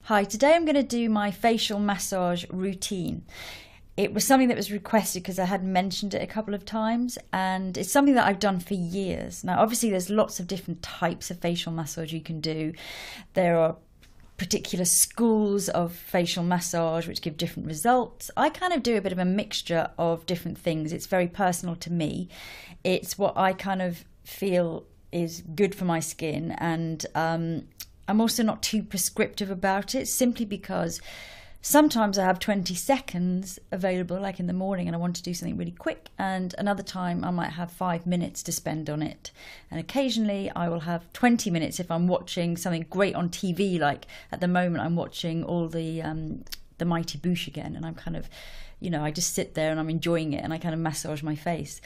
Hi, today I'm going to do my facial massage routine. It was something that was requested because I had mentioned it a couple of times, and it's something that I've done for years. Now, obviously, there's lots of different types of facial massage you can do. There are particular schools of facial massage which give different results. I kind of do a bit of a mixture of different things. It's very personal to me. It's what I kind of feel is good for my skin, and I'm also not too prescriptive about it, simply because sometimes I have 20 seconds available, like in the morning, and I want to do something really quick, and another time I might have 5 minutes to spend on it. And occasionally I will have 20 minutes if I'm watching something great on TV, like at the moment I'm watching all the Mighty Boosh again, and I'm kind of, I just sit there and I'm enjoying it, and I kind of massage my face.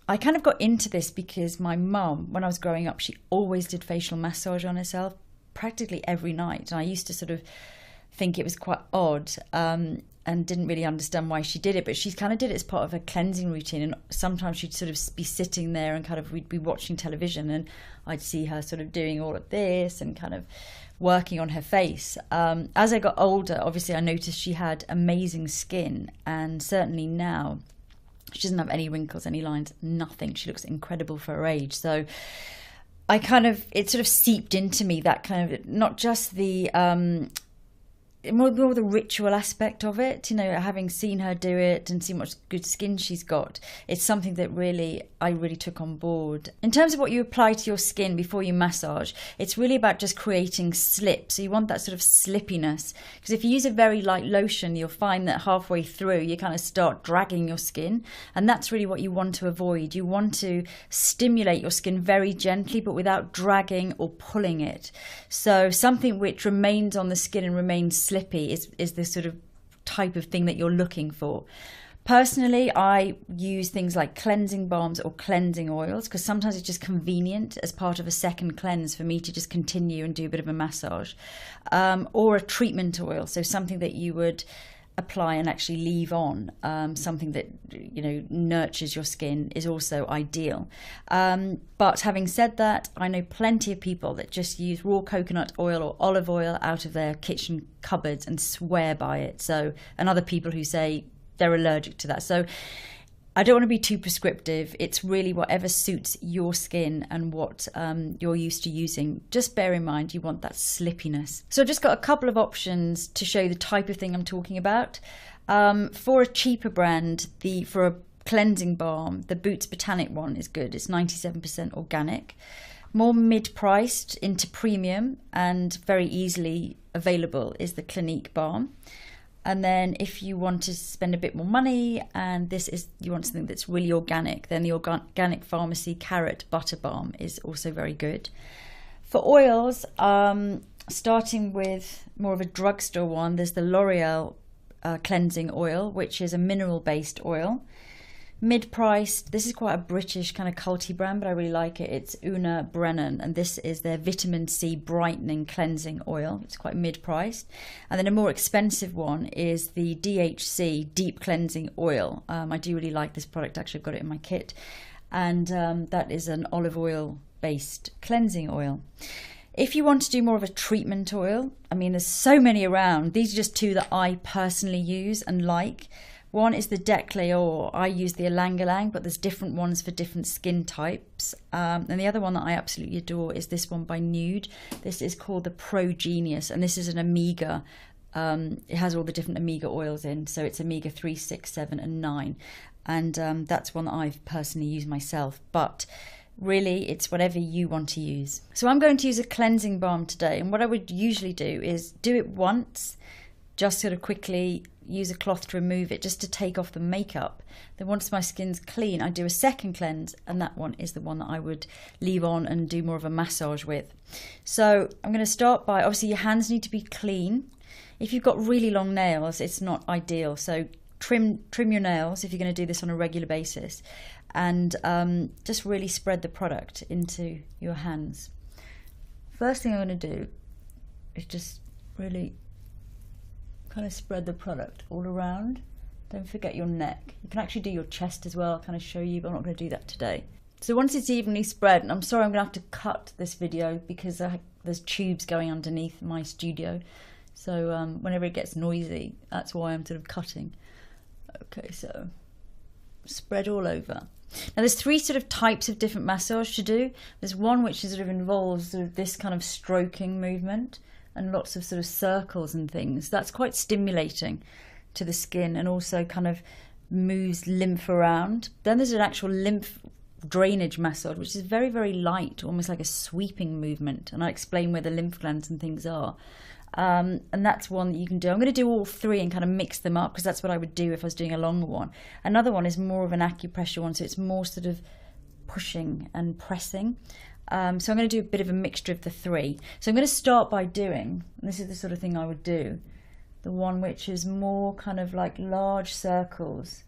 I kind of got into this because my mum, when I was growing up, she always did facial massage on herself practically every night. And I used to sort of think it was quite odd and didn't really understand why she did it. But she kind of did it as part of her cleansing routine. And sometimes she'd sort of be sitting there and we'd be watching television, and I'd see her sort of doing all of this and kind of working on her face. As I got older, obviously I noticed she had amazing skin, and certainly now she doesn't have any wrinkles, any lines, nothing. She looks incredible for her age. So it sort of seeped into me, that kind of, not just the more the ritual aspect of it, having seen her do it and seen what good skin she's got. It's something that I really took on board. In terms of what you apply to your skin before you massage, it's really about just creating slip. So you want that sort of slippiness, because if you use a very light lotion, you'll find that halfway through you kind of start dragging your skin, and that's really what you want to avoid. You want to stimulate your skin very gently, but without dragging or pulling it. So something which remains on the skin and remains slippy is the sort of type of thing that you're looking for. Personally, I use things like cleansing balms or cleansing oils, because sometimes it's just convenient as part of a second cleanse for me to just continue and do a bit of a massage, or a treatment oil, so something that you would apply and actually leave on, something that nurtures your skin is also ideal. But having said that, I know plenty of people that just use raw coconut oil or olive oil out of their kitchen cupboards and swear by it. And other people who say they're allergic to that. So I don't want to be too prescriptive. It's really whatever suits your skin and what you're used to using. Just bear in mind you want that slippiness. So I've just got a couple of options to show you the type of thing I'm talking about. For a cheaper brand, for a cleansing balm, the Boots Botanic one is good. It's 97% organic. More mid-priced into premium and very easily available is the Clinique balm. And then if you want to spend a bit more money and you want something that's really organic, then the Organic Pharmacy Carrot Butter Balm is also very good. For oils, starting with more of a drugstore one, there's the L'Oreal cleansing oil, which is a mineral-based oil. Mid-priced, this is quite a British kind of culty brand, but I really like it. It's Una Brennan, and this is their vitamin C brightening cleansing oil. It's quite mid-priced. And then a more expensive one is the DHC deep cleansing oil. I do really like this product. Actually, I've got it in my kit, and that is an olive oil based cleansing oil. If you want to do more of a treatment oil, there's so many around. These are just two that I personally use and like. One is the Decléor. I use the Ylang Ylang, but there's different ones for different skin types. And the other one that I absolutely adore is this one by Nude. This is called the Pro Genius, and this is an omega. It has all the different omega oils in, so it's omega 3, 6, 7, and 9. And that's one that I've personally used myself. But really, it's whatever you want to use. So I'm going to use a cleansing balm today, and what I would usually do is do it once, just sort of quickly use a cloth to remove it, just to take off the makeup. Then once my skin's clean, I do a second cleanse, and that one is the one that I would leave on and do more of a massage with. So I'm going to start by, obviously your hands need to be clean. If you've got really long nails, it's not ideal, so trim your nails if you're going to do this on a regular basis, and just really spread the product into your hands. First thing I'm going to do is just really kind of spread the product all around. Don't forget your neck. You can actually do your chest as well. I'll kind of show you, but I'm not going to do that today. So once it's evenly spread, and I'm sorry I'm going to have to cut this video because there's tubes going underneath my studio. So whenever it gets noisy, that's why I'm sort of cutting. Okay, so spread all over. Now there's three sort of types of different massage to do. There's one which sort of involves sort of this kind of stroking movement and lots of sort of circles and things. That's quite stimulating to the skin and also kind of moves lymph around. Then there's an actual lymph drainage massage, which is very, very light, almost like a sweeping movement. And I explain where the lymph glands and things are. And that's one that you can do. I'm going to do all three and kind of mix them up because that's what I would do if I was doing a longer one. Another one is more of an acupressure one, so it's more sort of pushing and pressing. So I'm going to do a bit of a mixture of the three. So I'm going to start by doing, and this is the sort of thing I would do, the one which is more kind of like large circles.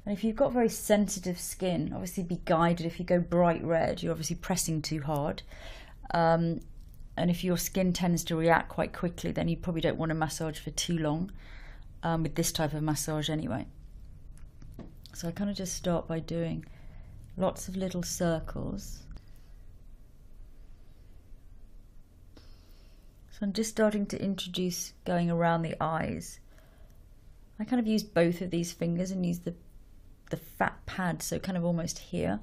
And if you've got very sensitive skin, obviously be guided. If you go bright red, you're obviously pressing too hard. And if your skin tends to react quite quickly, then you probably don't want to massage for too long with this type of massage anyway. So I kind of just start by doing lots of little circles. So I'm just starting to introduce going around the eyes. I kind of use both of these fingers and use the fat pad, so kind of almost here.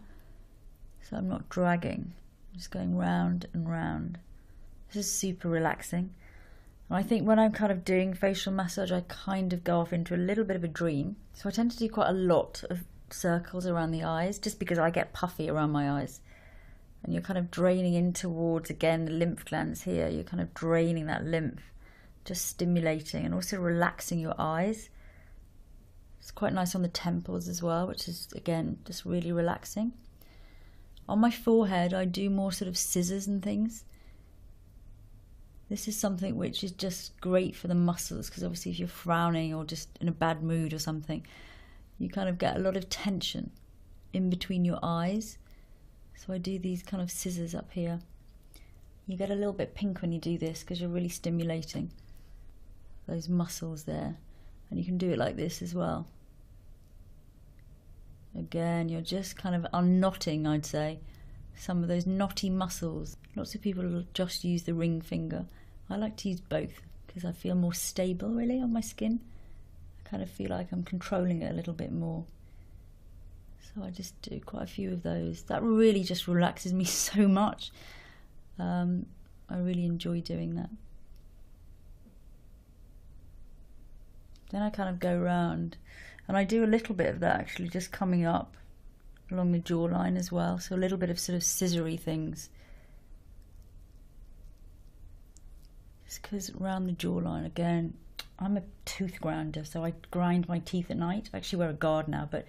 So I'm not dragging, I'm just going round and round. This is super relaxing. And I think when I'm kind of doing facial massage, I kind of go off into a little bit of a dream. So I tend to do quite a lot of circles around the eyes, just because I get puffy around my eyes. And you're kind of draining in towards, again, the lymph glands here. You're kind of draining that lymph, just stimulating and also relaxing your eyes. It's quite nice on the temples as well, which is, again, just really relaxing. On my forehead, I do more sort of scissors and things. This is something which is just great for the muscles, because obviously if you're frowning or just in a bad mood or something, you kind of get a lot of tension in between your eyes. So I do these kind of scissors up here. You get a little bit pink when you do this because you're really stimulating those muscles there. And you can do it like this as well. Again, you're just kind of unknotting, I'd say, some of those knotty muscles. Lots of people will just use the ring finger. I like to use both because I feel more stable really on my skin. I kind of feel like I'm controlling it a little bit more. So I just do quite a few of those. That really just relaxes me so much. I really enjoy doing that. Then I kind of go round and I do a little bit of that actually, just coming up along the jawline as well. So a little bit of sort of scissory things. Just because around the jawline, again, I'm a tooth grinder, so I grind my teeth at night. I actually wear a guard now, but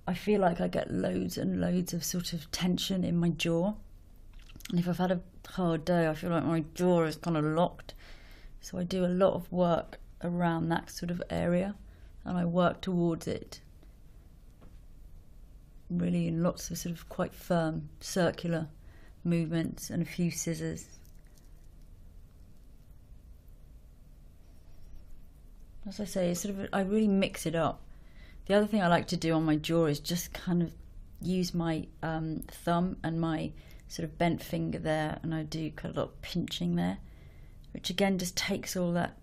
I feel like I get loads and loads of sort of tension in my jaw. And if I've had a hard day, I feel like my jaw is kind of locked. So I do a lot of work around that sort of area and I work towards it. Really in lots of sort of quite firm circular movements and a few scissors. As I say, it's sort of, I really mix it up. The other thing I like to do on my jaw is just kind of use my thumb and my sort of bent finger there, and I do quite a lot of pinching there, which again just takes all that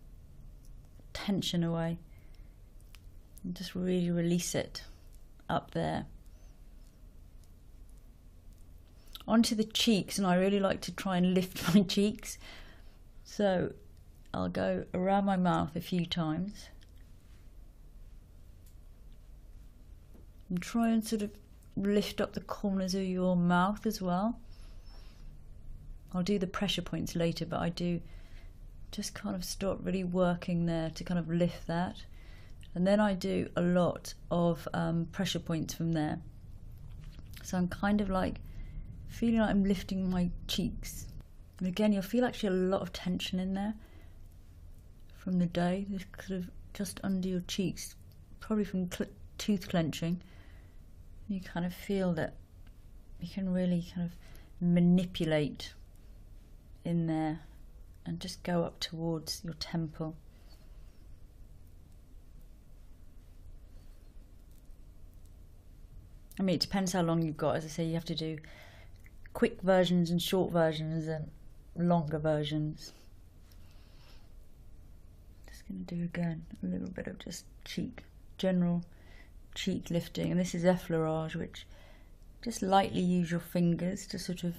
tension away and just really release it up there. Onto the cheeks, and I really like to try and lift my cheeks. So I'll go around my mouth a few times and try and sort of lift up the corners of your mouth as well. I'll do the pressure points later, but I do just kind of start really working there to kind of lift that. And then I do a lot of pressure points from there. So I'm kind of like feeling like I'm lifting my cheeks. And again, you'll feel actually a lot of tension in there from the day, this sort of just under your cheeks, probably from tooth clenching. You kind of feel that you can really kind of manipulate in there and just go up towards your temple. I mean, it depends how long you've got. As I say, you have to do quick versions and short versions and longer versions. Just going to do again a little bit of just general cheek lifting. And this is effleurage, which just lightly use your fingers to sort of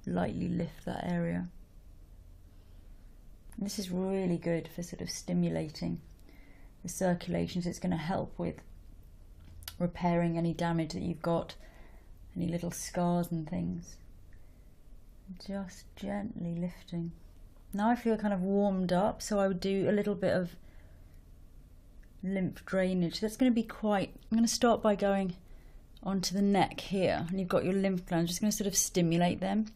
lightly lift that area. And this is really good for sort of stimulating the circulation, so it's going to help with repairing any damage that you've got, any little scars and things. Just gently lifting. Now I feel kind of warmed up, so I would do a little bit of lymph drainage. That's going to be I'm going to start by going onto the neck here, and you've got your lymph glands. Just going to sort of stimulate them.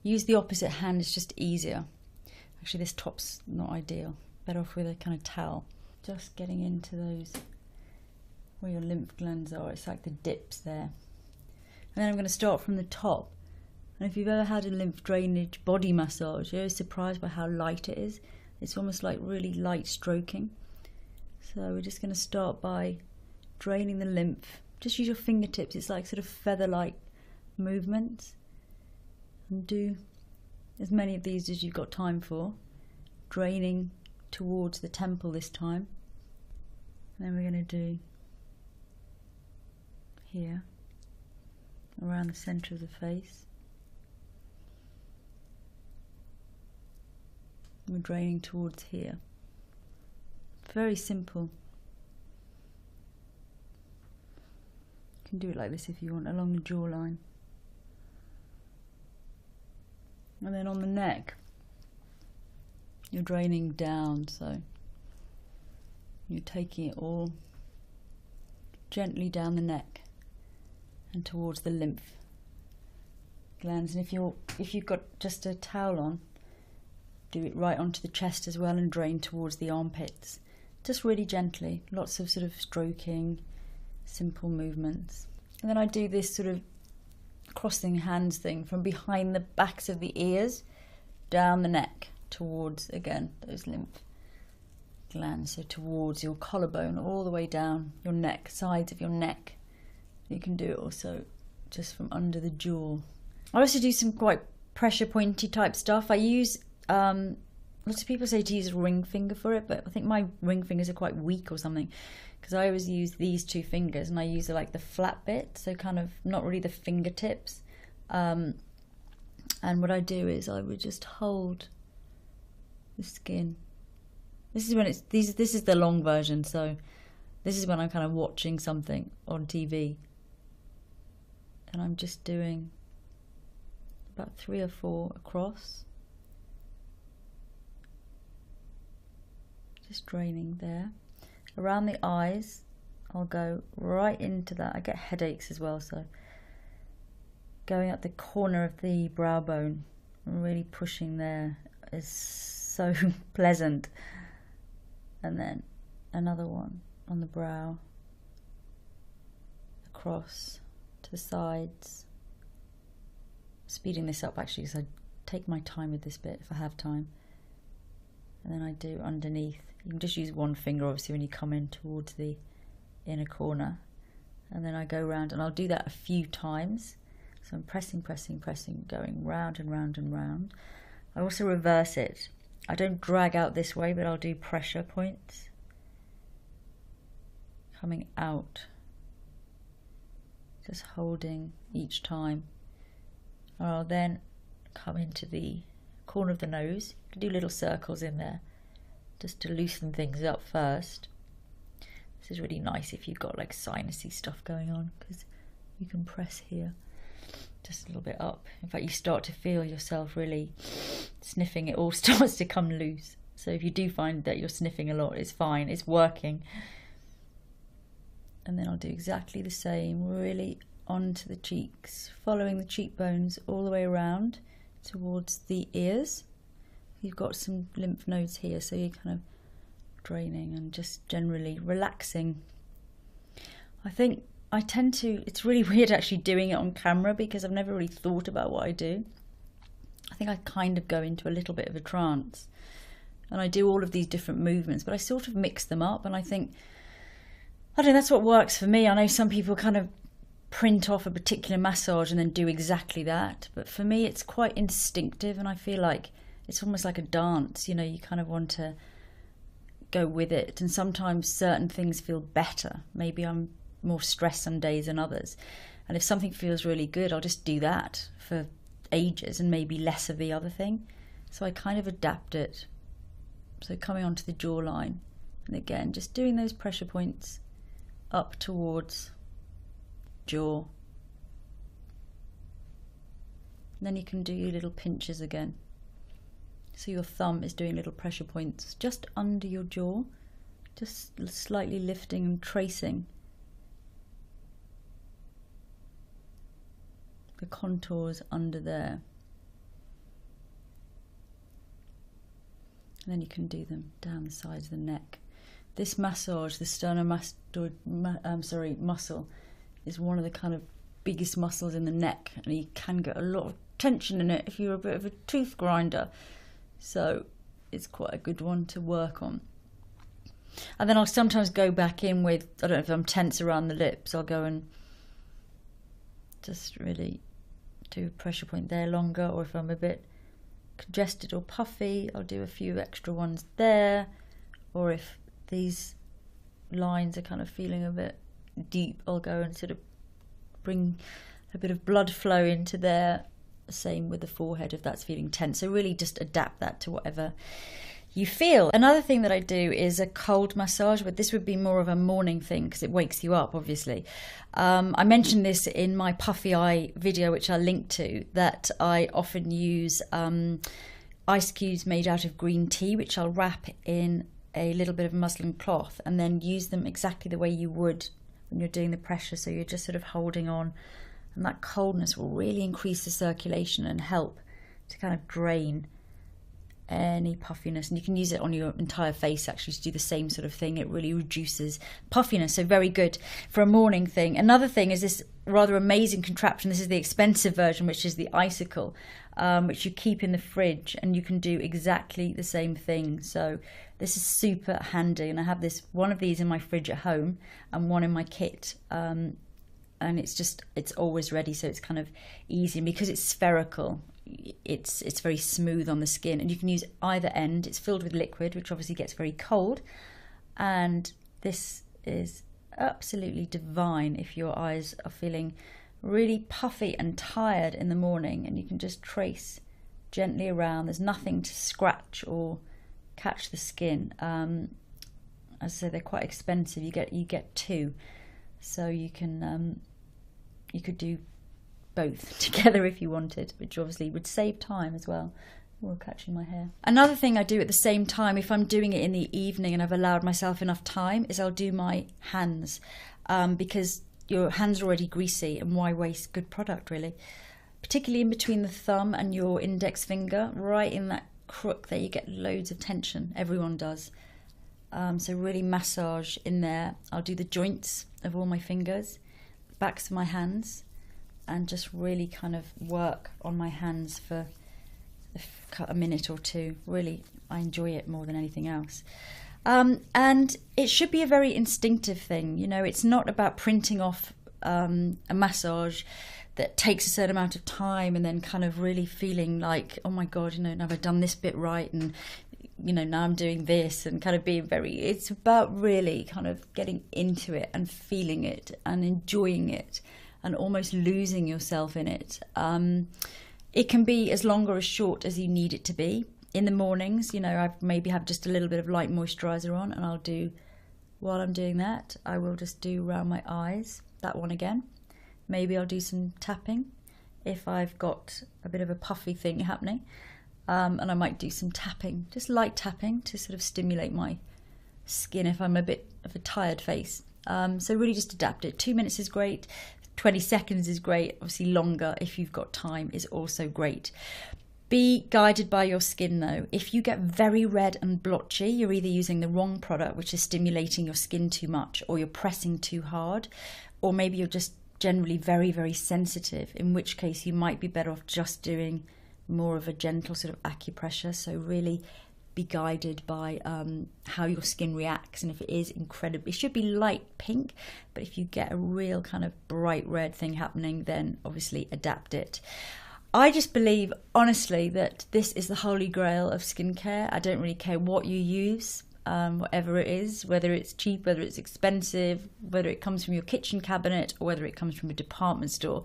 Use the opposite hand, it's just easier. Actually, this top's not ideal. Better off with a kind of towel. Just getting into those where your lymph glands are. It's like the dips there. And then I'm going to start from the top. And if you've ever had a lymph drainage body massage, you're surprised by how light it is. It's almost like really light stroking. So we're just going to start by draining the lymph. Just use your fingertips. It's like sort of feather-like movements. And do as many of these as you've got time for. Draining towards the temple this time. And then we're going to do here, around the centre of the face. We're draining towards here. Very simple. You can do it like this if you want, along the jawline. And then on the neck, you're draining down, so you're taking it all gently down the neck and towards the lymph glands. And if you've got just a towel on, do it right onto the chest as well and drain towards the armpits. Just really gently, lots of sort of stroking, simple movements. And then I do this sort of crossing hands thing from behind the backs of the ears down the neck towards, again, those lymph glands, so towards your collarbone, all the way down your neck, sides of your neck. You can do it also just from under the jaw. I also do some quite pressure pointy type stuff. I use, lots of people say to use a ring finger for it, but I think my ring fingers are quite weak or something, because I always use these two fingers and I use like the flat bit, so kind of not really the fingertips. And what I do is I would just hold the skin. This is when this is the long version, so this is when I'm kind of watching something on TV. And I'm just doing about 3 or 4 across. Just draining there. Around the eyes, I'll go right into that. I get headaches as well, so going up the corner of the brow bone and really pushing there is so pleasant. And then another one on the brow, across to the sides. Speeding this up actually, because I take my time with this bit if I have time. And then I do underneath. You can just use one finger obviously when you come in towards the inner corner. And then I go round, and I'll do that a few times. So I'm pressing, pressing, pressing, going round and round and round. I also reverse it. I don't drag out this way, but I'll do pressure points. Coming out. Just holding each time. I'll then come into the corner of the nose. You can do little circles in there, just to loosen things up first. This is really nice if you've got like sinusy stuff going on, because you can press here. Just a little bit up. In fact, you start to feel yourself really sniffing. It all starts to come loose. So if you do find that you're sniffing a lot, it's fine, it's working. And then I'll do exactly the same, really onto the cheeks, following the cheekbones all the way around towards the ears. You've got some lymph nodes here, so you're kind of draining and just generally relaxing. I think I tend to, it's really weird actually doing it on camera, because I've never really thought about what I do. I think I kind of go into a little bit of a trance and I do all of these different movements, but I sort of mix them up, and I think I don't know, that's what works for me. I know some people kind of print off a particular massage and then do exactly that, but for me it's quite instinctive, and I feel like it's almost like a dance, you know, you kind of want to go with it, and sometimes certain things feel better. Maybe I'm more stressed some days than others, and if something feels really good, I'll just do that for ages and maybe less of the other thing. So I kind of adapt it. So coming onto the jawline, and again just doing those pressure points up towards jaw. And then you can do your little pinches again. So your thumb is doing little pressure points just under your jaw, just slightly lifting and tracing the contours under there. And then you can do them down the sides of the neck. This massage, the sternomastoid muscle, is one of the kind of biggest muscles in the neck, and you can get a lot of tension in it if you're a bit of a tooth grinder. So it's quite a good one to work on. And then I'll sometimes go back in with, I don't know if I'm tense around the lips, I'll go and just really do a pressure point there longer, or if I'm a bit congested or puffy, I'll do a few extra ones there, or if these lines are kind of feeling a bit deep, I'll go and sort of bring a bit of blood flow into there. Same with the forehead if that's feeling tense. So really just adapt that to whatever you feel. Another thing that I do is a cold massage, but this would be more of a morning thing because it wakes you up, obviously. I mentioned this in my puffy eye video, which I'll link to, that I often use ice cubes made out of green tea, which I'll wrap in a little bit of muslin cloth and then use them exactly the way you would when you're doing the pressure. So you're just sort of holding on, and that coldness will really increase the circulation and help to kind of drain any puffiness. And you can use it on your entire face actually to do the same sort of thing. It really reduces puffiness, so very good for a morning thing. Another thing is this rather amazing contraption. This is the expensive version, which is the icicle, which you keep in the fridge, and you can do exactly the same thing. So this is super handy, and I have one of these in my fridge at home and one in my kit. And it's always ready, so it's kind of easy. And because it's spherical, it's very smooth on the skin, and you can use either end. It's filled with liquid, which obviously gets very cold, and this is absolutely divine if your eyes are feeling really puffy and tired in the morning, and you can just trace gently around. There's nothing to scratch or catch the skin. As I say, they're quite expensive. You get two, so you can you could do both together if you wanted, which obviously would save time as well. Oh, catching my hair. Another thing I do at the same time, if I'm doing it in the evening and I've allowed myself enough time, is I'll do my hands, because your hands are already greasy, and why waste good product, really? Particularly in between the thumb and your index finger, right in that crook there, you get loads of tension. Everyone does. So really massage in there. I'll do the joints of all my fingers, backs of my hands, and just really kind of work on my hands for a minute or two. Really, I enjoy it more than anything else. And it should be a very instinctive thing. You know, it's not about printing off a massage that takes a certain amount of time and then kind of really feeling like, oh my God, you know, now I've done this bit right, and you know, now I'm doing this, and kind of being it's about really kind of getting into it and feeling it and enjoying it and almost losing yourself in it. It can be as long or as short as you need it to be. In the mornings, you know, I maybe have just a little bit of light moisturizer on, and I'll do, while I'm doing that, I will just do around my eyes, that one again. Maybe I'll do some tapping if I've got a bit of a puffy thing happening. And I might do some tapping, just light tapping to sort of stimulate my skin if I'm a bit of a tired face. So really just adapt it. 2 minutes is great. 20 seconds is great. Obviously longer if you've got time is also great. Be guided by your skin though. If you get very red and blotchy, you're either using the wrong product, which is stimulating your skin too much, or you're pressing too hard, or maybe you're just generally very, very sensitive, in which case you might be better off just doing more of a gentle sort of acupressure. So really be guided by how your skin reacts, and if it is incredible, it should be light pink, but if you get a real kind of bright red thing happening, then obviously adapt it. I just believe honestly that this is the holy grail of skincare. I don't really care what you use, whatever it is, whether it's cheap, whether it's expensive, whether it comes from your kitchen cabinet or whether it comes from a department store.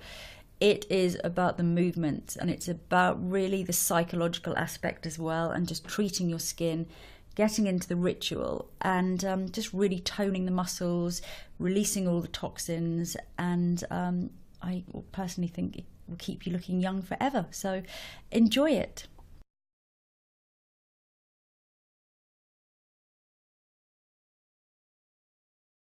It is about the movement, and it's about really the psychological aspect as well, and just treating your skin, getting into the ritual, and just really toning the muscles, releasing all the toxins, and I personally think it will keep you looking young forever. So enjoy it.